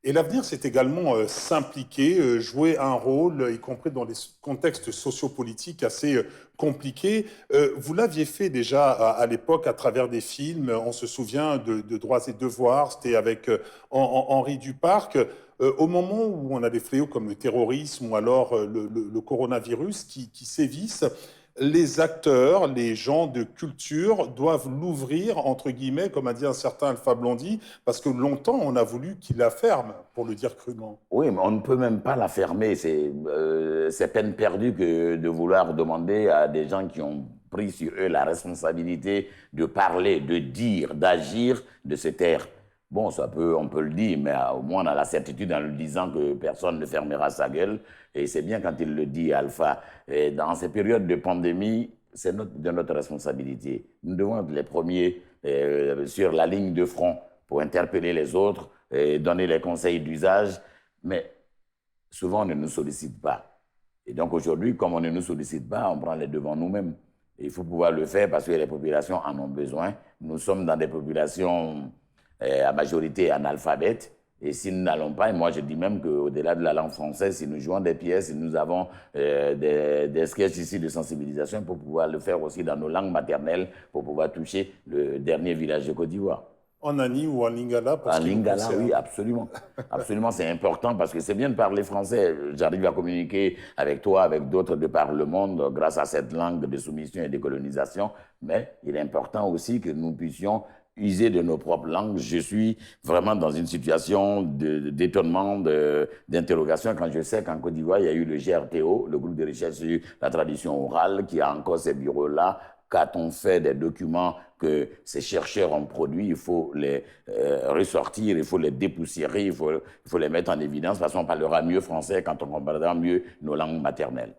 Et l'avenir, c'est également s'impliquer, jouer un rôle, y compris dans des contextes sociopolitiques assez compliqués. Vous l'aviez fait déjà à l'époque à travers des films. On se souvient de Droits et Devoirs, c'était avec Henri Duparc. Au moment où on a des fléaux comme le terrorisme ou alors le coronavirus qui sévissent, les acteurs, les gens de culture doivent l'ouvrir, entre guillemets, comme a dit un certain Alpha Blondy, parce que longtemps, on a voulu qu'il la ferme, pour le dire crûment. Oui, mais on ne peut même pas la fermer. C'est peine perdue que de vouloir demander à des gens qui ont pris sur eux la responsabilité de parler, de dire, d'agir, de se taire. Bon, on peut le dire, mais au moins on a la certitude en le disant que personne ne fermera sa gueule. Et c'est bien quand il le dit, Alpha. Et dans ces périodes de pandémie, c'est de notre responsabilité. Nous devons être les premiers sur la ligne de front pour interpeller les autres et donner les conseils d'usage. Mais souvent, on ne nous sollicite pas. Et donc aujourd'hui, comme on ne nous sollicite pas, on prend les devants nous-mêmes. Et il faut pouvoir le faire parce que les populations en ont besoin. Nous sommes dans des populations à majorité analphabètes. Et si nous n'allons pas, et moi je dis même qu'au-delà de la langue française, si nous jouons des pièces, si nous avons des sketchs ici de sensibilisation pour pouvoir le faire aussi dans nos langues maternelles, pour pouvoir toucher le dernier village de Côte d'Ivoire. En Ani ou en Lingala, pour En ce qui vous lingala, concerne. oui, absolument. Absolument, c'est important parce que c'est bien de parler français. J'arrive à communiquer avec toi, avec d'autres de par le monde grâce à cette langue de soumission et de colonisation. Mais il est important aussi que nous puissions user de nos propres langues. Je suis vraiment dans une situation d'étonnement, d'interrogation quand je sais qu'en Côte d'Ivoire, il y a eu le GRTO, le groupe de recherche sur la tradition orale, qui a encore ces bureaux-là. Qu'a-t-on fait des documents que ces chercheurs ont produits? Il faut les ressortir, il faut les dépoussiérer, il faut les mettre en évidence parce qu'on parlera mieux français quand on comprendra mieux nos langues maternelles.